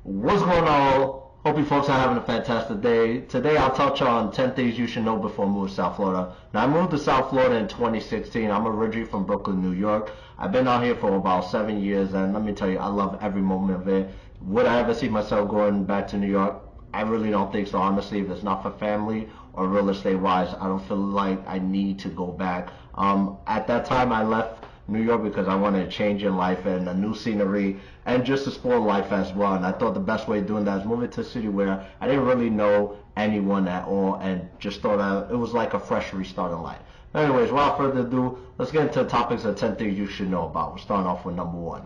What's going on? Hope you folks are having a fantastic day. Today I'll touch on 10 things you should know before moving to South Florida. Now I moved to South Florida in 2016. I'm originally from Brooklyn, New York. I've been out here for about 7 years, and let me tell you, I love every moment of it. Would I ever see myself going back to New York? I really don't think so, honestly. If it's not for family or real estate wise, I don't feel like I need to go back. At that time I left New York because I wanted a change in life and a new scenery and just to explore life as well. And I thought the best way of doing that is moving to a city where I didn't really know anyone at all and just thought it was like a fresh restart in life. Anyways, without further ado, let's get into the topics of 10 things you should know about. We're starting off with number one.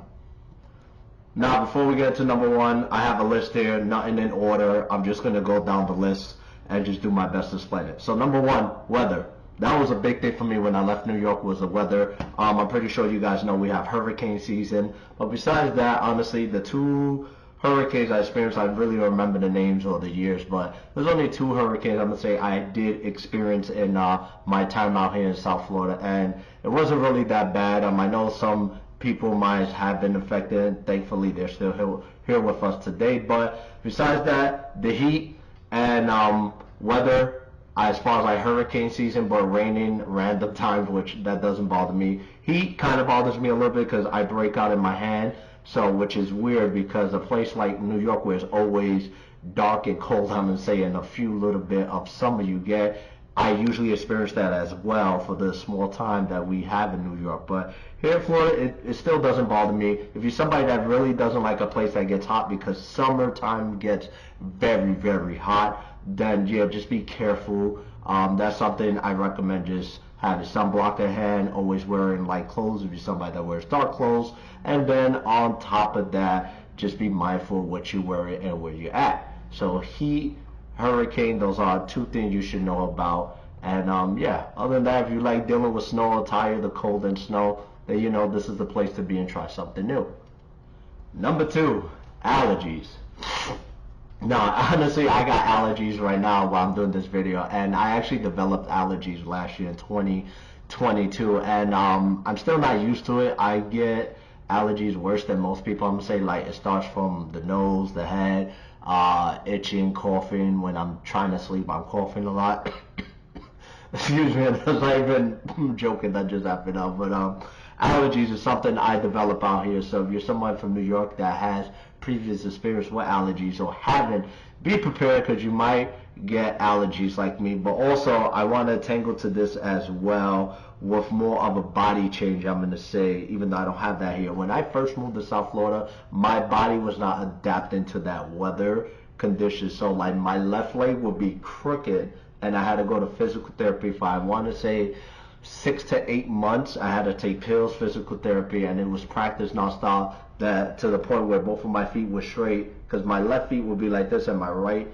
Now, before we get to number one, I have a list here, nothing in order. I'm just going to go down the list and just do my best to explain it. So number one, weather. That was a big thing for me when I left New York, was the weather. I'm pretty sure you guys know we have hurricane season. But besides that, honestly, the two hurricanes I experienced, I really don't remember the names or the years, but there's only two hurricanes I'm going to say I did experience in my time out here in South Florida. And it wasn't really that bad. I know some people might have been affected. Thankfully, they're still here with us today. But besides that, the heat and weather, as far as like hurricane season, but raining random times, which that doesn't bother me. Heat kind of bothers me a little bit because I break out in my hand, so which is weird because a place like New York where it's always dark and cold, I'm gonna say, and a few little bit of summer you get, I usually experience that as well for the small time that we have in New York. But here in Florida, it still doesn't bother me. If you're somebody that really doesn't like a place that gets hot, because summertime gets very, very hot, then yeah, just be careful. That's something I recommend, just having sunblock at hand, always wearing light clothes if you're somebody that wears dark clothes, and then on top of that, just be mindful of what you're wearing and where you're at. So heat, hurricane, those are two things you should know about. And yeah, other than that, if you like dealing with snow or tired of the cold and snow, then you know this is the place to be and try something new. Number two, allergies. Now, honestly, I got allergies right now while I'm doing this video, and I actually developed allergies last year in 2022, and I'm still not used to it. I get allergies worse than most people. I'm gonna say, like, it starts from the nose, the head, itching, coughing. When I'm trying to sleep, I'm coughing a lot. Excuse me, that's not even joking, that just happened up. But allergies is something I develop out here. So if you're someone from New York that has previous experience with allergies or haven't, be prepared because you might get allergies like me. But also, I want to tangle to this as well with more of a body change, I'm going to say, even though I don't have that here. When I first moved to South Florida, my body was not adapting to that weather condition. So like my left leg would be crooked, and I had to go to physical therapy for, I want to say, 6 to 8 months. I had to take pills, physical therapy, and it was practice nonstop, that to the point where both of my feet were straight, because my left feet would be like this and my right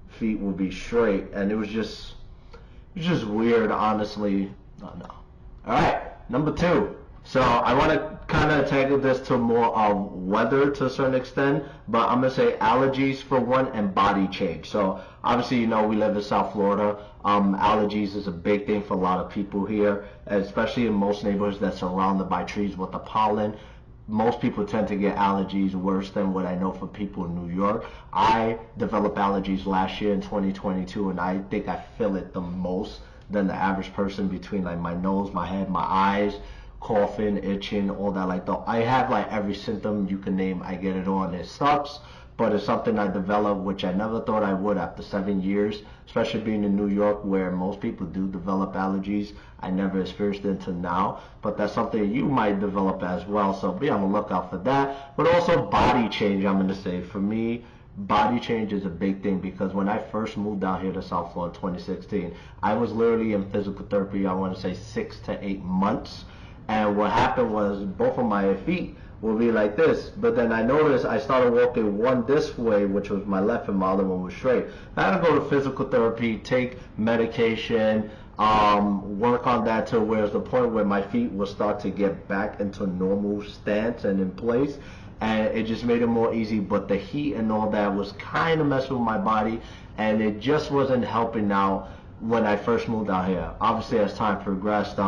feet would be straight, and it was just weird, honestly. No. All right, number two. So I want to kind of tackle this to more of weather to a certain extent, but I'm going to say allergies for one and body change. So obviously, you know, we live in South Florida. Allergies is a big thing for a lot of people here, especially in most neighborhoods that's surrounded by trees with the pollen. Most people tend to get allergies worse than what I know for people in New York. I developed allergies last year in 2022, and I think I feel it the most than the average person, between like my nose, my head, my eyes, coughing, itching, all that. Like I have like every symptom you can name, I get it on. It sucks, but it's something I developed, which I never thought I would after 7 years, especially being in New York where most people do develop allergies. I never experienced it until now, but that's something you might develop as well, so be on the lookout for that. But also body change, I'm going to say. For me, body change is a big thing, because when I first moved down here to South Florida in 2016, I was literally in physical therapy, I want to say 6 to 8 months, and what happened was both of my feet will be like this, but then I noticed I started walking one this way, which was my left, and my other one was straight. I had to go to physical therapy, take medication, work on that to where's the point where my feet will start to get back into normal stance and in place, and it just made it more easy. But the heat and all that was kind of messing with my body, and it just wasn't helping out when I first moved out here. Obviously, as time progressed,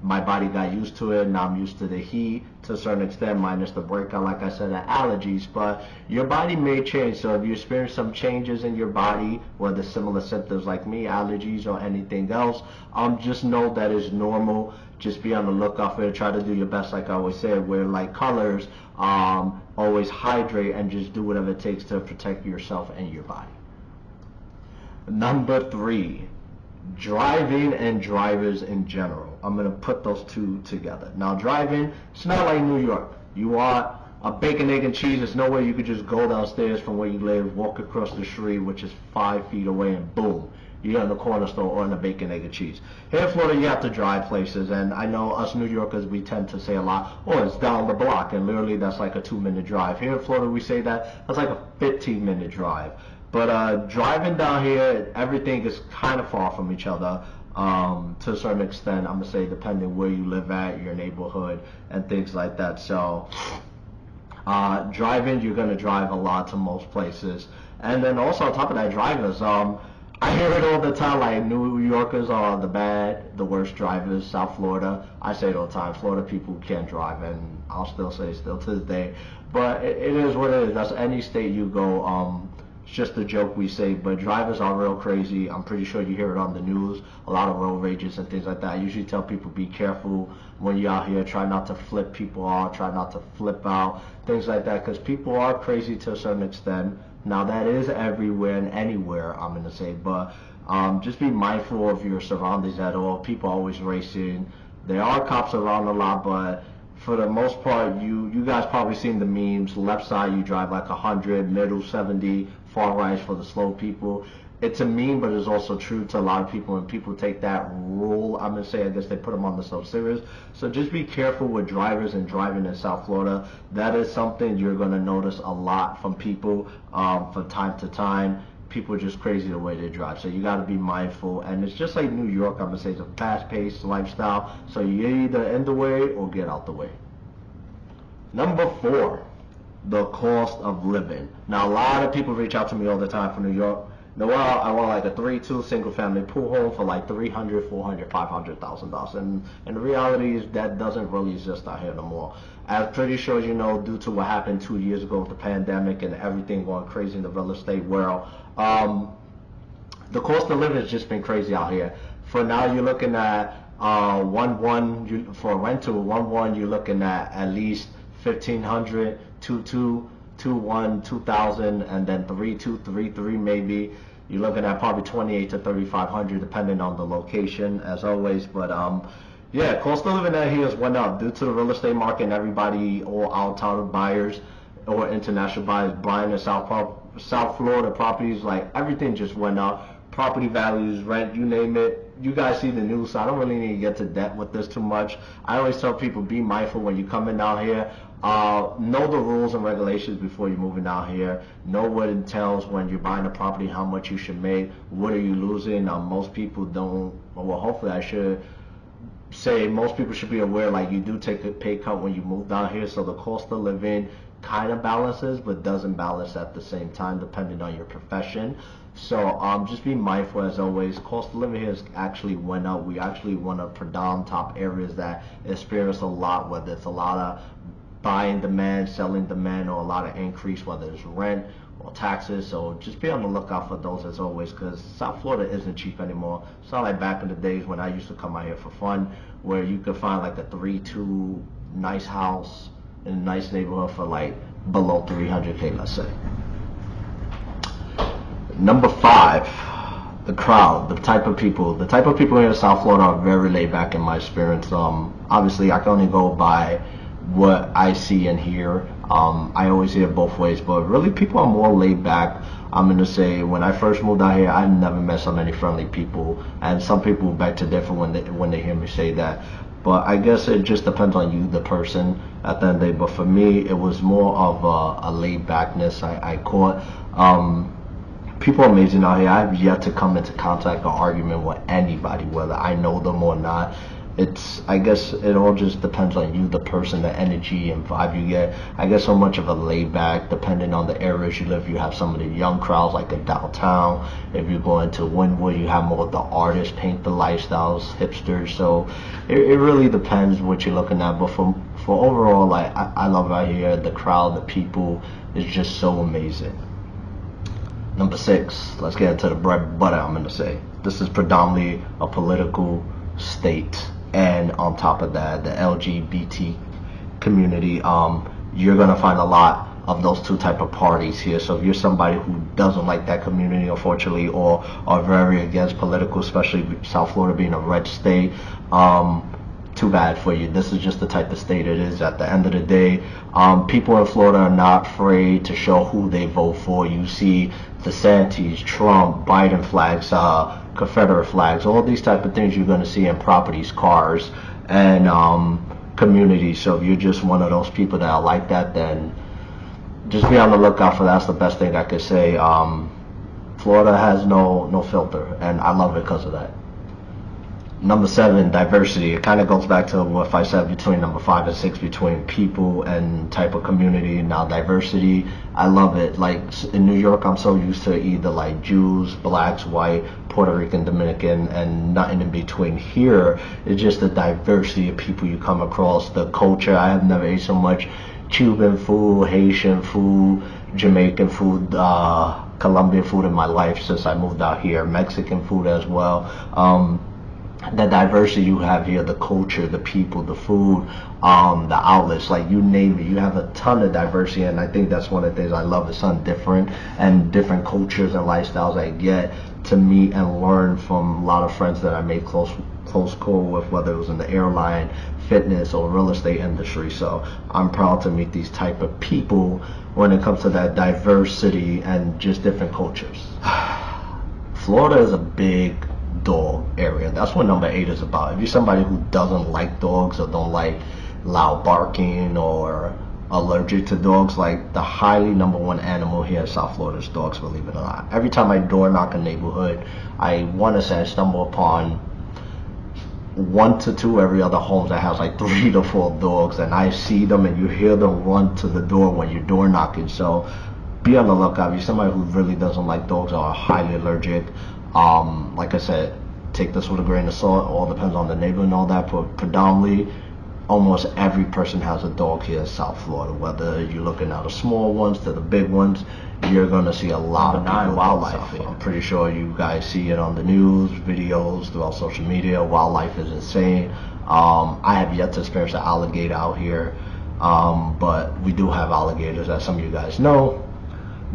my body got used to it. Now I'm used to the heat to a certain extent, minus the breakout, like I said, the allergies. But your body may change. So if you experience some changes in your body, whether similar symptoms like me, allergies or anything else, just know that it's normal. Just be on the lookout for it. Try to do your best, like I always said, wear light colors, always hydrate, and just do whatever it takes to protect yourself and your body. Number 3, driving and drivers in general. I'm going to put those two together. Now, driving, it's not like New York. You want a bacon, egg, and cheese. There's no way you could just go downstairs from where you live, walk across the street, which is 5 feet away, and boom, you're in the corner store ordering a bacon, egg, and cheese. Here in Florida, you have to drive places, and I know us New Yorkers, we tend to say a lot, oh, it's down the block, and literally that's like a 2-minute drive. Here in Florida, we say that's like a 15-minute drive. But driving down here, everything is kind of far from each other to a certain extent. I'm going to say depending where you live at, your neighborhood, and things like that. So driving, you're going to drive a lot to most places. And then also on top of that, drivers, I hear it all the time, like New Yorkers are the worst drivers. South Florida, I say it all the time, Florida people can't drive, and I'll still say still to this day. But it is what it is. That's any state you go. It's just a joke we say, but drivers are real crazy. I'm pretty sure you hear it on the news, a lot of road rages and things like that. I usually tell people be careful when you're out here. Try not to flip people off, try not to flip out, things like that, because people are crazy to a certain extent. Now that is everywhere and anywhere, I'm going to say, but just be mindful of your surroundings at all. People are always racing. There are cops around a lot, but for the most part, you guys probably seen the memes. Left side, you drive like 100, middle 70, far right for the slow people. It's a meme, but it's also true to a lot of people, and people take that rule, I'm going to say, I guess they put them on the self-serious. So just be careful with drivers and driving in South Florida. That is something you're going to notice a lot from people from time to time. People are just crazy the way they drive, so you got to be mindful. And it's just like New York, I'm going to say, it's a fast-paced lifestyle, so you're either in the way or get out the way. Number 4, the cost of living. Now, a lot of people reach out to me all the time from New York. Noel, I want like a 3-2 single-family pool home for like $300,000, $400,000, $500,000, and the reality is that doesn't really exist out here no more. I'm pretty sure you know, due to what happened 2 years ago with the pandemic and everything going crazy in the real estate world, the cost of living has just been crazy out here. For now, you're looking at for a rental, 1-1, you're looking at least $1,500, 2-2. 2-1, 2,000, and then 3-2, 3-3 maybe. You're looking at probably 28 to 3,500 depending on the location, as always. But yeah, cost of living out here has went up due to the real estate market and everybody, all out-of buyers or international buyers buying in South Florida properties. Like everything just went up. Property values, rent, you name it. You guys see the news, so I don't really need to get to depth with this too much. I always tell people, be mindful when you're coming down here. Know the rules and regulations before you're moving down here. Know what it entails when you're buying a property, how much you should make, what are you losing. Most people don't, well, hopefully I should say most people should be aware, like you do take a pay cut when you move down here, so the cost of living kind of balances but doesn't balance at the same time depending on your profession. So just be mindful as always. Cost of living here has actually went up. We actually one of the top areas that experience a lot, whether it's a lot of buying demand, selling demand, or a lot of increase, whether it's rent or taxes. So just be on the lookout for those as always, because South Florida isn't cheap anymore. It's not like back in the days when I used to come out here for fun, where you could find like a 3-2 nice house in a nice neighborhood for like below 300K, let's say. Number 5, the crowd, the type of people. The type of people here in South Florida are very laid back in my experience. Obviously, I can only go by what I see and hear. I always hear both ways, but really people are more laid back. I'm going to say when I first moved out here, I never met so many friendly people, and some people beg to differ when they hear me say that. But I guess it just depends on you, the person, at the end of the day. But for me, it was more of a laid backness I caught. People are amazing out here. I've yet to come into contact or argument with anybody, whether I know them or not. I guess it all just depends on you, the person, the energy and vibe you get. I guess so much of a laid back, depending on the areas you live. You have some of the young crowds like in downtown. If you go into Wynwood, you have more of the artists, paint the lifestyles, hipsters. So it really depends what you're looking at. But for overall, like I love right here, the crowd, the people is just so amazing. Number 6, let's get into the bread and butter. I'm gonna say this is predominantly a political state, and on top of that, the LGBT community. You're gonna find a lot of those two type of parties here. So if you're somebody who doesn't like that community, unfortunately, or are very against political, especially South Florida being a red state, too bad for you. This is just the type of state it is. At the end of the day, people in Florida are not afraid to show who they vote for. You see DeSantis, Trump, Biden flags, Confederate flags, all these type of things you're going to see in properties, cars, and communities. So if you're just one of those people that are like that, then just be on the lookout for that. That's the best thing I could say. Florida has no filter, and I love it because of that. Number 7, diversity. It kind of goes back to what I said between number 5 and 6, between people and type of community. Now diversity, I love it. Like in New York, I'm so used to either like Jews, blacks, white, Puerto Rican, Dominican, and nothing in between. Here, it's just the diversity of people you come across, the culture. I have never ate so much Cuban food, Haitian food, Jamaican food, Colombian food in my life since I moved out here. Mexican food as well. The diversity you have here, the culture, the people, the food, the outlets, like you name it, you have a ton of diversity, and I think that's one of the things I love is something different, and different cultures and lifestyles I get to meet and learn from a lot of friends that I made close call with, whether it was in the airline, fitness, or real estate industry. So I'm proud to meet these type of people when it comes to that diversity and just different cultures. Florida is a big dog area. That's what number 8 is about. If you're somebody who doesn't like dogs or don't like loud barking or allergic to dogs, like the highly number 1 animal here in South Florida is dogs, believe it or not. Every time I door knock a neighborhood, I want to say I stumble upon 1 to 2 every other home that has like 3 to 4 dogs, and I see them and you hear them run to the door when you're door knocking. So be on the lookout. If you're somebody who really doesn't like dogs or are highly allergic, like I said, take this with a grain of salt. All depends on the neighbor and all that, but predominantly almost every person has a dog here in South Florida. Whether you're looking at the small ones to the big ones, you're going to see a lot of people wildlife. I'm pretty sure you guys see it on the news, videos, throughout social media. Wildlife is insane. I have yet to experience an alligator out here, but we do have alligators, as some of you guys know.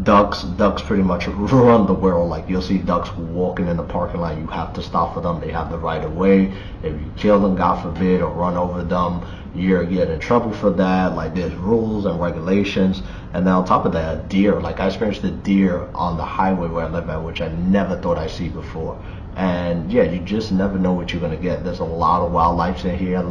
Ducks pretty much run the world. Like you'll see ducks walking in the parking lot, you have to stop for them. They have the right of way. If you kill them, God forbid, or run over them, you're getting in trouble for that. Like there's rules and regulations. And then on top of that, deer. Like I experienced the deer on the highway where I live at, which I never thought I'd see before. And yeah, you just never know what you're gonna get. There's a lot of wildlife in here.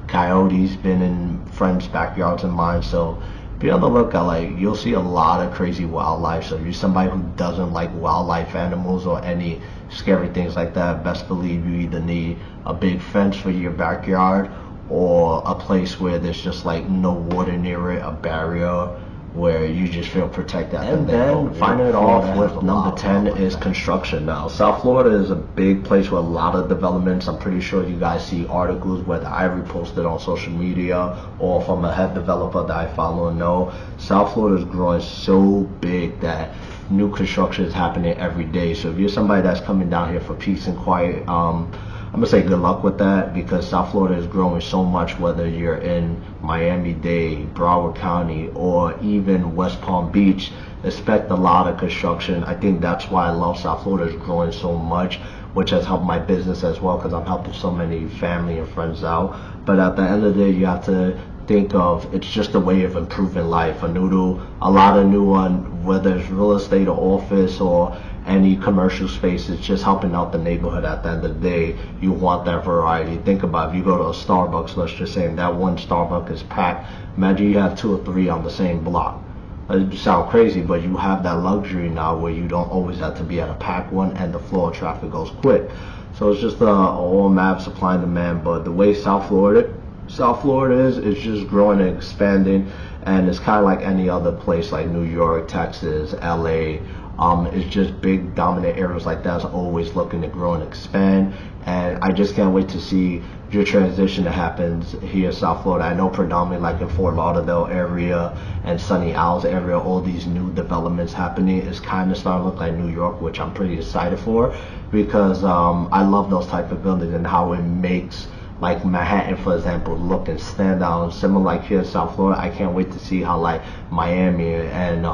Coyotes been in friends' backyards and mine, so be on the lookout. Like you'll see a lot of crazy wildlife. So if you're somebody who doesn't like wildlife animals or any scary things like that, best believe you either need a big fence for your backyard or a place where there's just like no water near it, a barrier where you just feel protected. And then finishing it off with number 10 is construction. Now South Florida is a big place with a lot of developments. I'm pretty sure you guys see articles whether I reposted on social media or from a head developer that I follow and know. South Florida is growing so big that new construction is happening every day. So if you're somebody that's coming down here for peace and quiet, I'm gonna say good luck with that, because South Florida is growing so much, whether you're in Miami-Dade, Broward County, or even West Palm Beach. Expect a lot of construction. I think that's why I love South Florida is growing so much, which has helped my business as well, because I'm helping so many family and friends out. But at the end of the day, you have to think of it's just a way of improving life. A lot of new one, whether it's real estate or office or any commercial space, it's just helping out the neighborhood. At the end of the day, you want that variety. Think about if you go to a Starbucks, let's just say, and that one Starbucks is packed. Imagine you have 2 or 3 on the same block. It sounds crazy, but you have that luxury now where you don't always have to be at a packed one and the flow of traffic goes quick. So it's just all map supply and demand. But the way South Florida is, it's just growing and expanding, and it's kind of like any other place like New York, Texas, LA. It's just big dominant areas like that's always looking to grow and expand, and I just can't wait to see your transition that happens here in South Florida. I know predominantly like in Fort Lauderdale area and Sunny Isles area, all these new developments happening is kind of starting to look like New York, which I'm pretty excited for, because I love those type of buildings and how it makes like Manhattan, for example, look and stand out. Similar like here in South Florida, I can't wait to see how like Miami and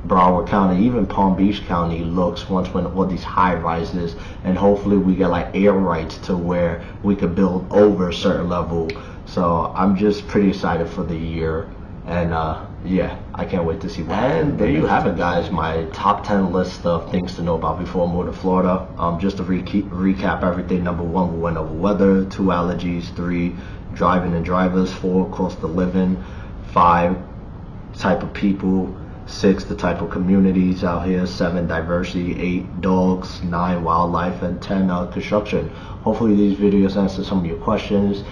Broward County, even Palm Beach County looks once when all these high rises, and hopefully we get like air rights to where we could build over a certain level. So I'm just pretty excited for the year, and yeah, I can't wait to see what. And there you have it, guys, my top 10 list of things to know about before I move to Florida. Just to recap everything: number 1, we went over weather; 2, allergies; 3, driving and drivers; 4, cost of living; 5, type of people; 6, the type of communities out here; 7, diversity; 8, dogs; 9, wildlife; and 10, construction. Hopefully these videos answer some of your questions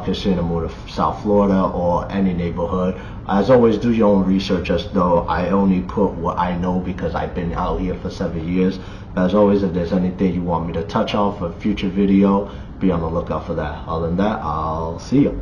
considering a move to South Florida or any neighborhood. As always, do your own research, as though I only put what I know because I've been out here for 7 years. But as always, if there's anything you want me to touch on for a future video, be on the lookout for that. Other than that, I'll see you.